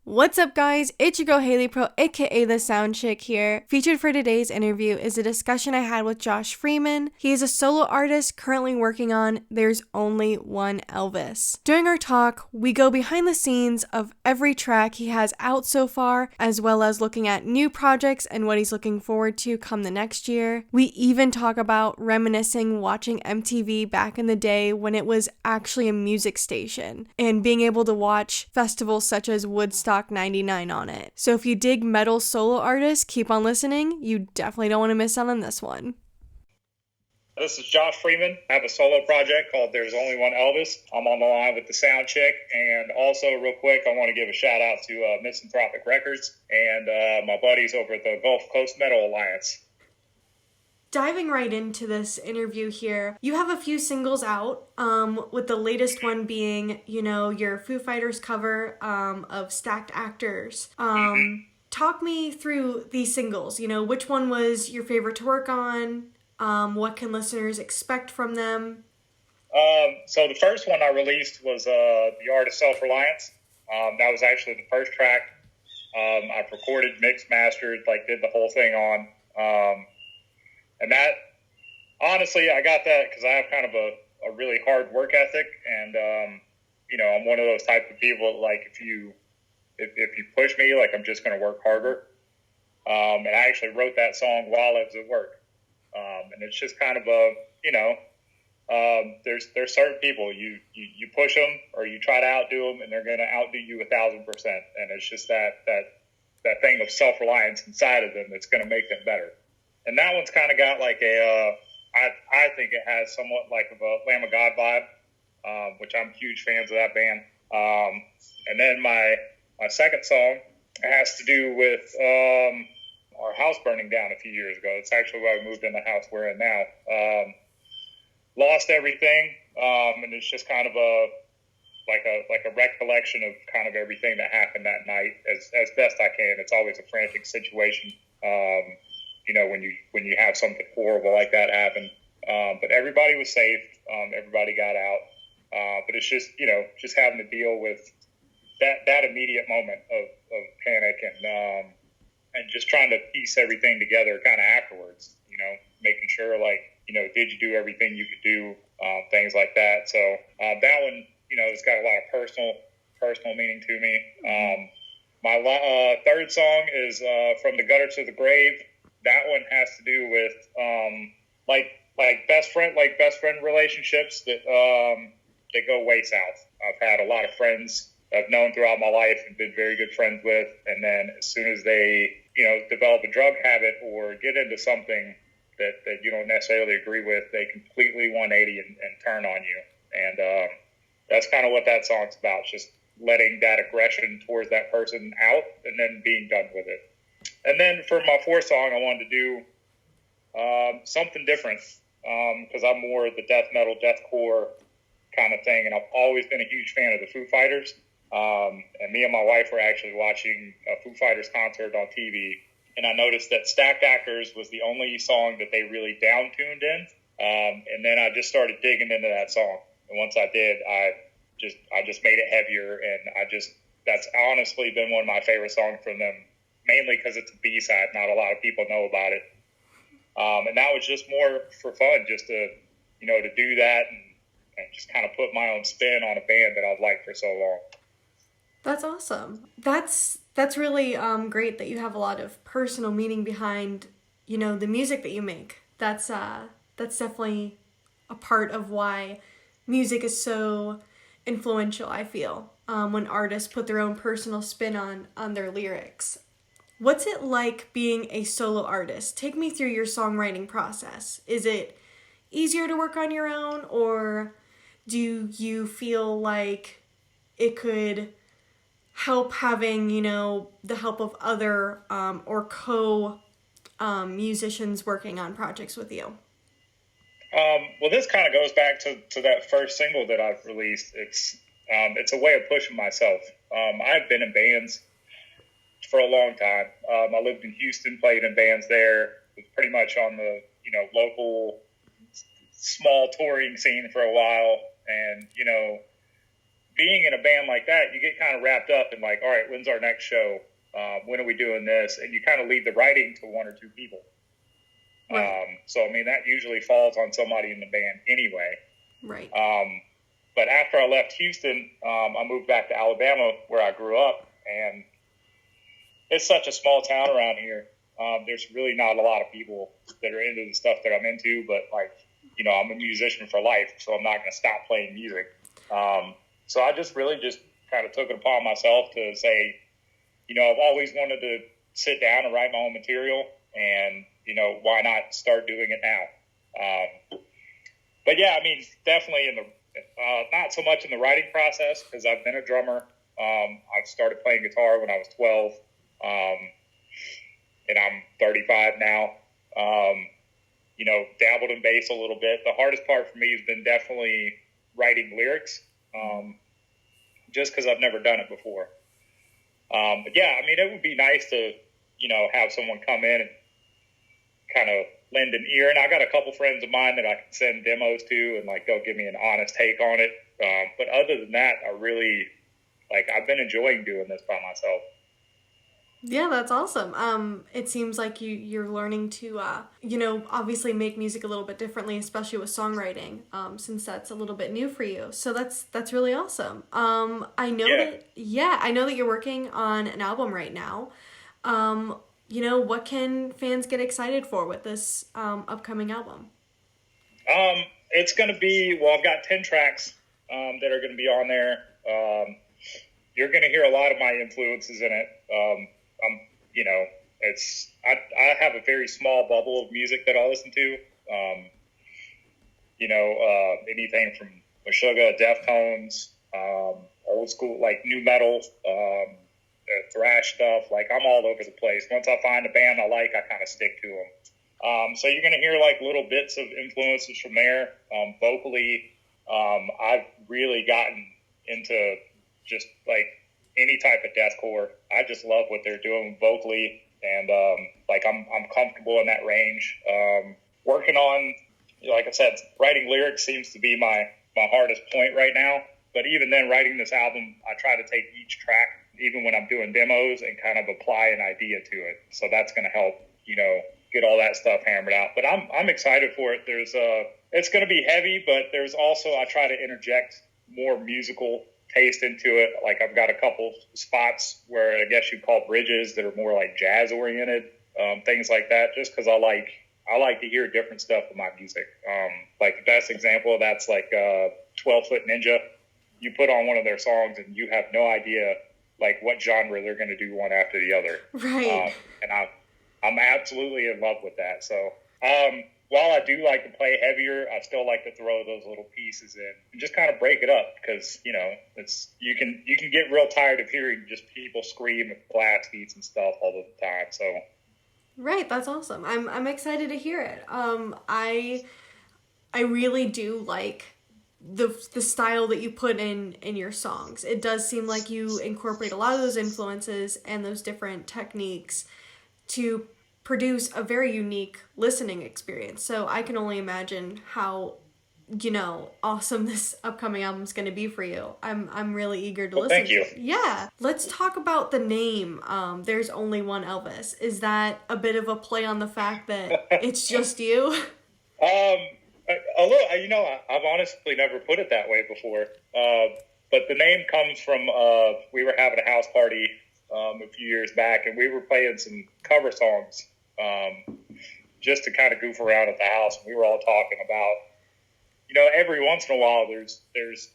What's up, guys? It's your girl Haley Pro, aka the SoundChick here. Featured for today's interview is a discussion I had with Josh Freeman. He is a solo artist currently working on There's Only One Elvis. During our talk, we go behind the scenes of every track he has out so far, as well as looking at new projects and what he's looking forward to come the next year. We even talk about reminiscing watching MTV back in the day when it was actually a music station, and being able to watch festivals such as Woodstock 99 on it. So if you dig metal solo artists, keep on listening. You definitely don't want to miss out on this one. This is Josh Freeman. I have a solo project called There's Only One Elvis. I'm on the line with the SoundChick. And also, real quick, I want to give a shout out to Misanthropic Records and my buddies over at the Gulf Coast Metal Alliance. Diving right into this interview here, you have a few singles out, with the latest one being, your Foo Fighters cover of Stacked Actors. Talk me through these singles. Which one was your favorite to work on? What can listeners expect from them? So the first one I released was The Art of Self-Reliance. That was actually the first track I've recorded, mixed, mastered, did the whole thing on. And that, honestly, I got that because I have kind of a really hard work ethic, and I'm one of those type of people. If you push me, I'm just going to work harder. And I actually wrote that song while I was at work, and it's just kind of there's certain people you push them or you try to outdo them, and they're going to outdo you 1,000%, and it's just that thing of self-reliance inside of them that's going to make them better. And that one's kind of got I think it has somewhat of a Lamb of God vibe, which I'm huge fans of that band. And then my second song has to do with our house burning down a few years ago. It's actually why we moved in the house we're in now. Lost everything, and it's just kind of a recollection of kind of everything that happened that night as best I can. It's always a frantic situation. When you have something horrible like that happen. But everybody was safe. Everybody got out. But it's just, just having to deal with that immediate moment of panic and just trying to piece everything together kind of afterwards, making sure did you do everything you could do, things like that. So that one, it's got a lot of personal meaning to me. My third song is From the Gutter to the Grave. That one has to do with best friend relationships that go way south. I've had a lot of friends I've known throughout my life and been very good friends with, and then as soon as they develop a drug habit or get into something that you don't necessarily agree with, they completely 180 and turn on you. And that's kind of what that song's about, just letting that aggression towards that person out and then being done with it. And then for my fourth song, I wanted to do something different because I'm more the death metal, deathcore kind of thing. And I've always been a huge fan of the Foo Fighters. And me and my wife were actually watching a Foo Fighters concert on TV. And I noticed that Stacked Actors was the only song that they really down-tuned in. And then I just started digging into that song. And once I did, I just made it heavier. And that's honestly been one of my favorite songs from them. Mainly because it's a B-side. Not a lot of people know about it. And that was just more for fun, just to do that and just kind of put my own spin on a band that I've liked for so long. That's awesome. That's really great that you have a lot of personal meaning behind, the music that you make. That's definitely a part of why music is so influential, I feel, when artists put their own personal spin on their lyrics. What's it like being a solo artist? Take me through your songwriting process. Is it easier to work on your own, or do you feel like it could help having, the help of other or musicians working on projects with you? Well, this kind of goes back to that first single that I've released. It's a way of pushing myself. I've been in bands for a long time. I lived in Houston, played in bands there, was pretty much on the local small touring scene for a while, and being in a band like that, you get kind of wrapped up in like, all right, when's our next show? When are we doing this? And you kind of leave the writing to one or two people. Right. So, I mean, that usually falls on somebody in the band anyway. Right. But after I left Houston, I moved back to Alabama where I grew up. And it's such a small town around here. There's really not a lot of people that are into the stuff that I'm into. But, like, you know, I'm a musician for life, so I'm not going to stop playing music. So I just really just kind of took it upon myself to say, you know, I've always wanted to sit down and write my own material, and, you know, why not start doing it now? But yeah, I mean, definitely in the, not so much in the writing process, because I've been a drummer. I started playing guitar when I was 12, and I'm 35 now. You know, dabbled in bass a little bit. The hardest part for me has been definitely writing lyrics, just because I've never done it before. But yeah, I mean, it would be nice to, you know, have someone come in and kind of lend an ear. And I got a couple friends of mine that I can send demos to, and like, they'll give me an honest take on it. But other than that, I really, like, I've been enjoying doing this by myself. Yeah, that's awesome. It seems like you're learning to, you know, obviously make music a little bit differently, especially with songwriting, since that's a little bit new for you. So that's really awesome. I know I know that you're working on an album right now. You know, what can fans get excited for with this upcoming album? It's going to be, well, I've got 10 tracks that are going to be on there. You're going to hear a lot of my influences in it. You know, I have a very small bubble of music that I listen to. You know, anything from Meshuggah, Deftones, old school, like new metal, thrash stuff. Like, I'm all over the place. Once I find a band I like, I kind of stick to them. So you're going to hear like little bits of influences from there. Vocally, I've really gotten into just like any type of deathcore. I just love what they're doing vocally, and like I'm comfortable in that range. Working on, like I said, writing lyrics seems to be my hardest point right now. But even then, writing this album, I try to take each track, even when I'm doing demos, and kind of apply an idea to it. So that's going to help, you know, get all that stuff hammered out. But I'm excited for it. It's going to be heavy, but there's also, I try to interject more musical taste into it. Like, I've got a couple spots where I guess you'd call bridges that are more like jazz oriented, things like that, just because I like to hear different stuff in my music. Like, the best example of that's like 12 Foot Ninja. You put on one of their songs and you have no idea like what genre they're going to do one after the other. Right. And I'm absolutely in love with that. So while I do like to play heavier, I still like to throw those little pieces in and just kind of break it up, because, you know, you can get real tired of hearing just people scream and blast beats and stuff all the time. So right, that's awesome. I'm excited to hear it. I really do like the style that you put in your songs. It does seem like you incorporate a lot of those influences and those different techniques to produce a very unique listening experience. So I can only imagine how, you know, awesome this upcoming album is going to be for you. I'm really eager to listen. Thank you. Yeah. Let's talk about the name. There's Only One Elvis. Is that a bit of a play on the fact that it's just you? A little, you know, I've honestly never put it that way before. But the name comes from, we were having a house party a few years back, and we were playing some cover songs just to kind of goof around at the house. And we were all talking about, you know, every once in a while there's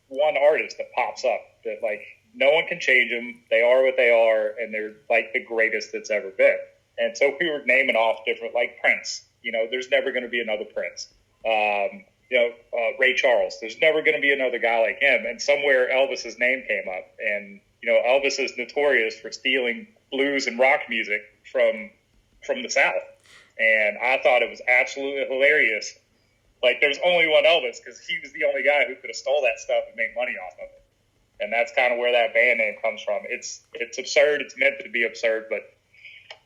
one artist that pops up that, like, no one can change them. They are what they are, and they're like the greatest that's ever been. And so we were naming off different, like Prince. You know, there's never going to be another Prince. You know, Ray Charles. There's never going to be another guy like him. And somewhere Elvis's name came up. And, you know, Elvis is notorious for stealing blues and rock music from the South. And I thought it was absolutely hilarious. Like, there's only one Elvis, because he was the only guy who could have stole that stuff and made money off of it. And that's kind of where that band name comes from. It's absurd. It's meant to be absurd, but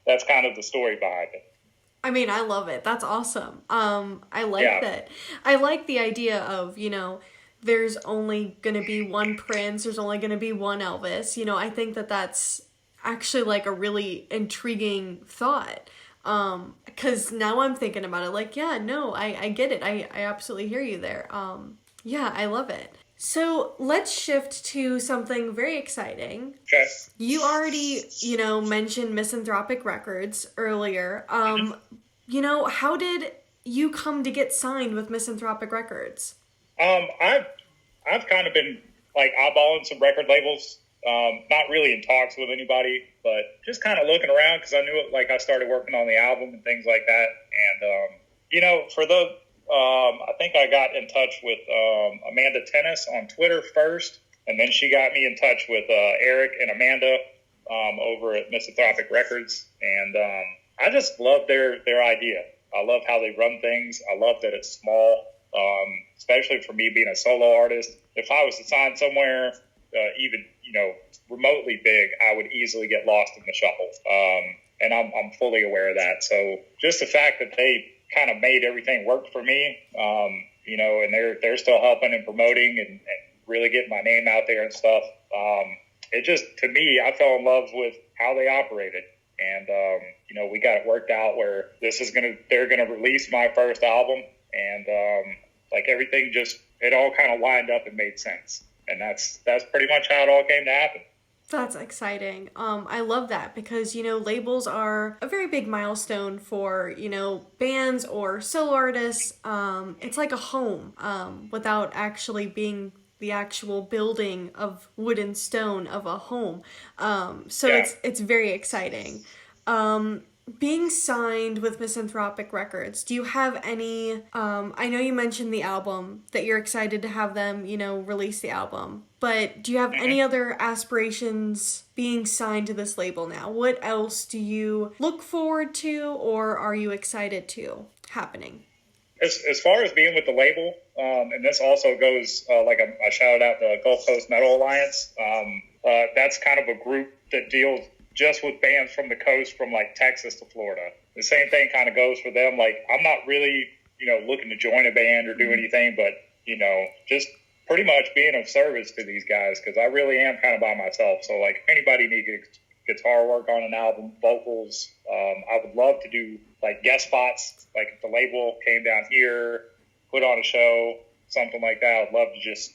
that's kind of the story behind it. I mean, I love it. That's awesome. I like that. I like the idea of, you know, there's only going to be one Prince, there's only going to be one Elvis. You know, I think that that's actually like a really intriguing thought. Because now I'm thinking about it, like, yeah, no, I get it. I absolutely hear you there. Yeah, I love it. So let's shift to something very exciting. Okay. You already, mentioned Misanthropic Records earlier. You know, how did you come to get signed with Misanthropic Records? I've kind of been like eyeballing some record labels. Not really in talks with anybody, but just kind of looking around because I knew it, like I started working on the album and things like that. And, I think I got in touch with Amanda Tennis on Twitter first, and then she got me in touch with Eric and Amanda over at Misanthropic Records. And I just love their idea. I love how they run things. I love that it's small, especially for me being a solo artist. If I was to sign somewhere, even remotely big, I would easily get lost in the shuffle. And I'm fully aware of that. So just the fact that they kind of made everything work for me, and they're still helping and promoting and really getting my name out there and stuff. It just, to me, I fell in love with how they operated. And, we got it worked out where they're going to release my first album. And, everything it all kind of lined up and made sense. And that's pretty much how it all came to happen. That's exciting. I love that because, labels are a very big milestone for, bands or solo artists. It's like a home, without actually being the actual building of wood and stone of a home. It's very exciting. Being signed with Misanthropic Records, do you have any, I know you mentioned the album, that you're excited to have them, release the album, but do you have any other aspirations being signed to this label now? What else do you look forward to, or are you excited to happening? As far as being with the label, and this also goes, I shouted out the Gulf Coast Metal Alliance, that's kind of a group that deals just with bands from the coast, from like Texas to Florida. The same thing kind of goes for them. Like, I'm not really, looking to join a band or do anything, but, just pretty much being of service to these guys, because I really am kind of by myself. So, like, if anybody needs guitar work on an album, vocals, I would love to do, like, guest spots. Like, if the label came down here, put on a show, something like that, I'd love to just,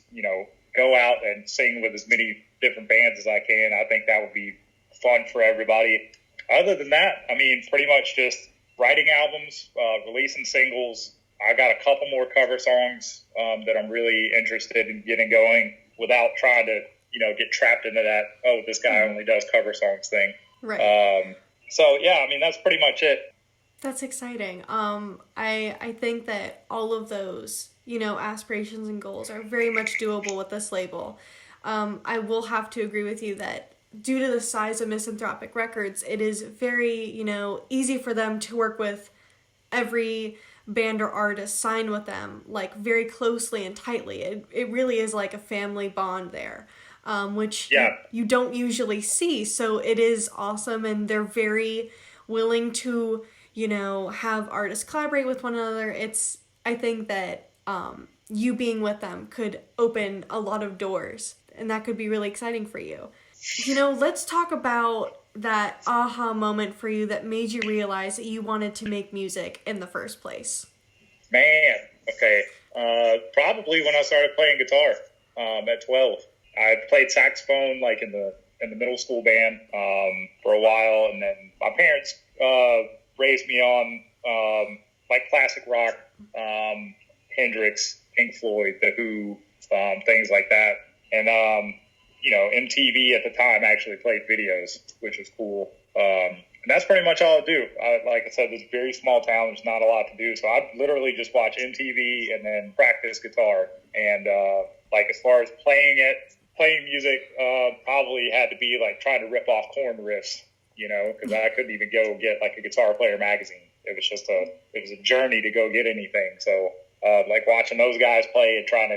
go out and sing with as many different bands as I can. I think that would be fun for everybody. Other than that, I mean, pretty much just writing albums, releasing singles. I got a couple more cover songs that I'm really interested in getting going without trying to, get trapped into that, oh, this guy only does cover songs thing. Right. That's pretty much it. That's exciting. I think that all of those, aspirations and goals are very much doable with this label. I will have to agree with you that due to the size of Misanthropic Records, it is very, easy for them to work with every band or artist, sign with them, like, very closely and tightly. It really is like a family bond there, which you don't usually see. So it is awesome, and they're very willing to, have artists collaborate with one another. I think that you being with them could open a lot of doors, and that could be really exciting for you. Let's talk about that aha moment for you that made you realize that you wanted to make music in the first place. Man, okay. Probably when I started playing guitar at 12. I played saxophone like in the middle school band for a while, and then my parents raised me on like classic rock, Hendrix, Pink Floyd, The Who, things like that. And MTV at the time actually played videos, which was cool. And that's pretty much all I do. Like I said, it's a very small town. There's not a lot to do. So I literally just watch MTV and then practice guitar. And as far as playing music, probably had to be like trying to rip off Korn riffs, because I couldn't even go get like a Guitar Player magazine. It was a journey to go get anything. So watching those guys play and trying to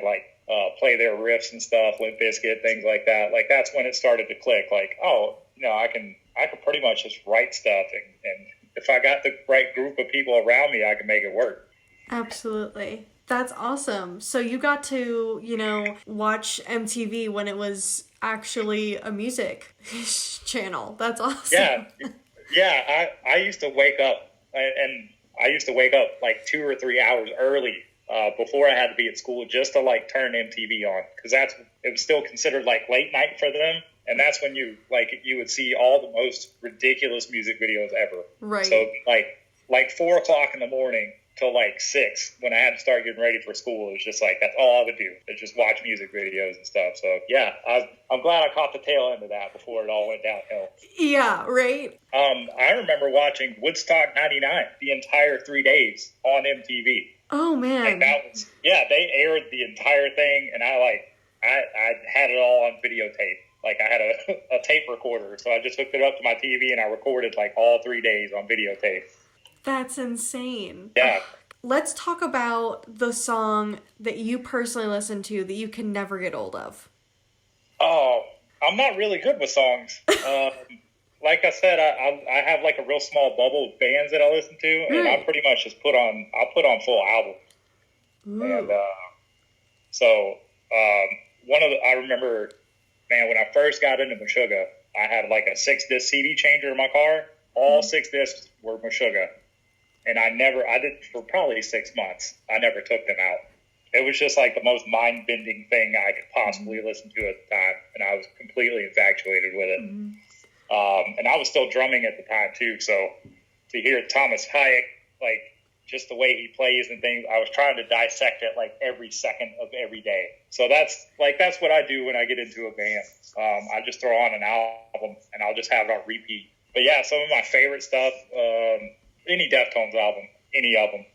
play their riffs and stuff, Limp Bizkit, things like that. Like, that's when it started to click. Like, oh, I can pretty much just write stuff, and if I got the right group of people around me, I can make it work. Absolutely. That's awesome. So you got to, watch MTV when it was actually a music channel. That's awesome. I used to wake up, and I used to wake up like 2 or 3 hours early before I had to be at school just to like turn MTV on, because it was still considered like late night for them, and that's when you would see all the most ridiculous music videos ever. Right. So like 4 o'clock in the morning till like 6 when I had to start getting ready for school. It was just like, that's all I would do, is just watch music videos and stuff. So yeah, I'm glad I caught the tail end of that before it all went downhill. Yeah, right. I remember watching Woodstock 99 the entire 3 days on MTV. Oh man. They aired the entire thing, and I had it all on videotape. Like, I had a tape recorder, so I just hooked it up to my TV and I recorded like all 3 days on videotape. That's insane. Yeah. Let's talk about the song that you personally listen to that you can never get old of. Oh, I'm not really good with songs. Like I said, I have like a real small bubble of bands that I listen to, and I pretty much just put on full albums. Ooh. And I remember, man, when I first got into Meshuggah, I had like a 6-disc CD changer in my car. All 6 discs were Meshuggah. And I did for probably 6 months. I never took them out. It was just like the most mind-bending thing I could possibly listen to at the time. And I was completely infatuated with it. And I was still drumming at the time too. So to hear Thomas Hayek, like just the way he plays and things, I was trying to dissect it like every second of every day. So that's what I do when I get into a band. I just throw on an album and I'll just have it on repeat. But yeah, some of my favorite stuff, any Deftones album, any of them.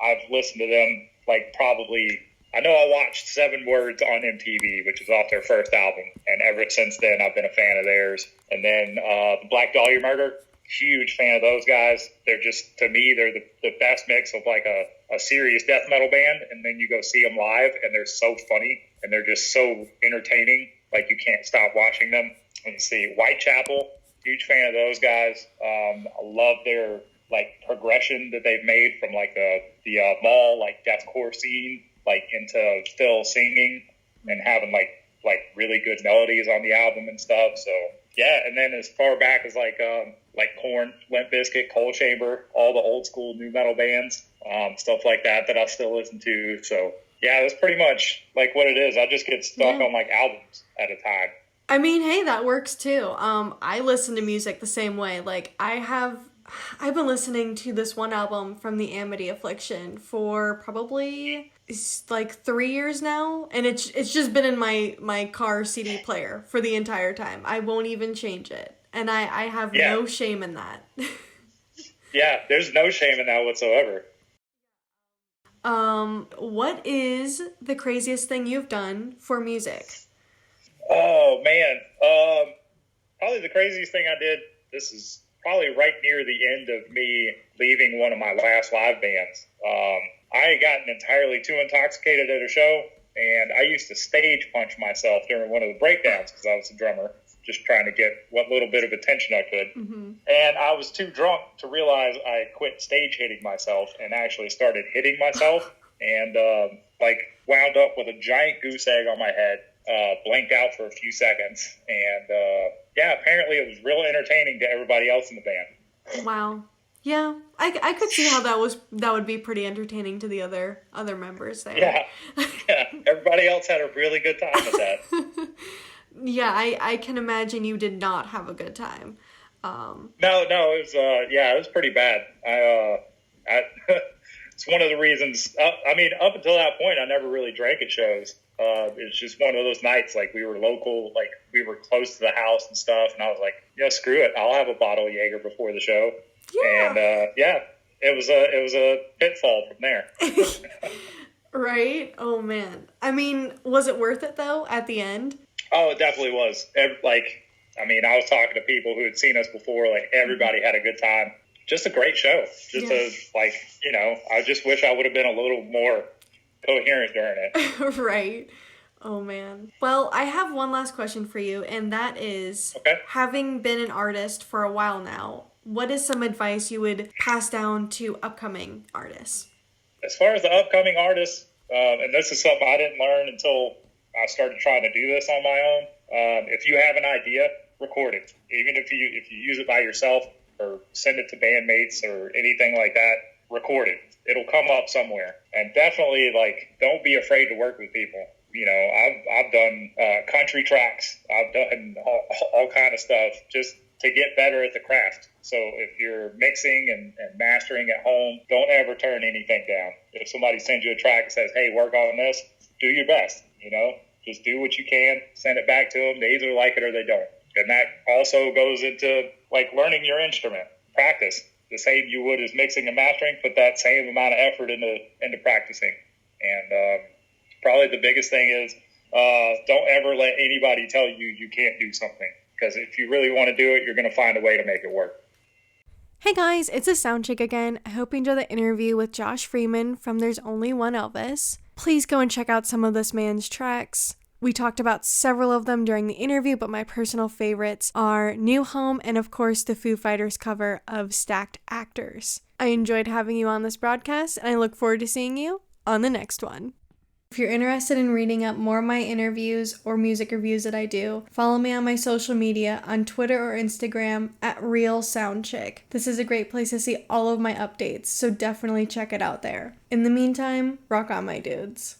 I've listened to them like probably, I know I watched 7 Words on MTV, which is off their first album. And ever since then, I've been a fan of theirs. And then the Black Dahlia Murder, huge fan of those guys. They're just, to me, they're the best mix of like a serious death metal band. And then you go see them live and they're so funny and they're just so entertaining. Like you can't stop watching them. Let's see, Whitechapel. Huge fan of those guys. I love their like progression that they've made from like the mall like deathcore scene like into still singing and having like really good melodies on the album and stuff. So yeah, and then as far back as like Korn, Limp Bizkit, Coal Chamber, all the old school new metal bands, stuff like that I still listen to. So yeah, that's pretty much like what it is. I just get stuck on like albums at a time. I mean, hey, that works too. I listen to music the same way. Like, I've been listening to this one album from the Amity Affliction for probably like 3 years now, and it's just been in my car CD player for the entire time. I won't even change it, and I have no shame in that. Yeah, there's no shame in that whatsoever. What is the craziest thing you've done for music? Oh, man. Probably the craziest thing I did, this is probably right near the end of me leaving one of my last live bands. I had gotten entirely too intoxicated at a show, and I used to stage punch myself during one of the breakdowns because I was a drummer, just trying to get what little bit of attention I could. Mm-hmm. And I was too drunk to realize I quit stage hitting myself and actually started hitting myself and wound up with a giant goose egg on my head. Blanked out for a few seconds, and apparently it was real entertaining to everybody else in the band. Wow. Yeah, I could see how that would be pretty entertaining to the other members there. Yeah, everybody else had a really good time with that. Yeah, I can imagine you did not have a good time. No, it was pretty bad. It's one of the reasons. Up until that point, I never really drank at shows. It's just one of those nights, like we were local, like we were close to the house and stuff. And I was like, screw it. I'll have a bottle of Jaeger before the show. Yeah. And, it was a pitfall from there. Right. Oh man. I mean, was it worth it though at the end? Oh, it definitely was. I was talking to people who had seen us before, like everybody had a good time. Just a great show. I just wish I would have been a little more coherent during it. Right. Oh man. Well, I have one last question for you, and that is, having been an artist for a while now, what is some advice you would pass down to upcoming artists? As far as the upcoming artists, and this is something I didn't learn until I started trying to do this on my own. If you have an idea, record it. Even if you use it by yourself or send it to bandmates or anything like that, record it. It'll come up somewhere. And definitely, like, don't be afraid to work with people. You know, I've done country tracks. I've done all kind of stuff just to get better at the craft. So if you're mixing and mastering at home, don't ever turn anything down. If somebody sends you a track and says, hey, work on this, do your best, you know? Just do what you can, send it back to them. They either like it or they don't. And that also goes into, like, learning your instrument. Practice. The same you would as mixing and mastering, put that same amount of effort into practicing. And probably the biggest thing is don't ever let anybody tell you you can't do something. Because if you really want to do it, you're going to find a way to make it work. Hey guys, it's a SoundChick again. I hope you enjoyed the interview with Josh Freeman from There's Only One Elvis. Please go and check out some of this man's tracks. We talked about several of them during the interview, but my personal favorites are New Home and, of course, the Foo Fighters cover of Stacked Actors. I enjoyed having you on this broadcast, and I look forward to seeing you on the next one. If you're interested in reading up more of my interviews or music reviews that I do, follow me on my social media on Twitter or Instagram at RealSoundChick. This is a great place to see all of my updates, so definitely check it out there. In the meantime, rock on, my dudes.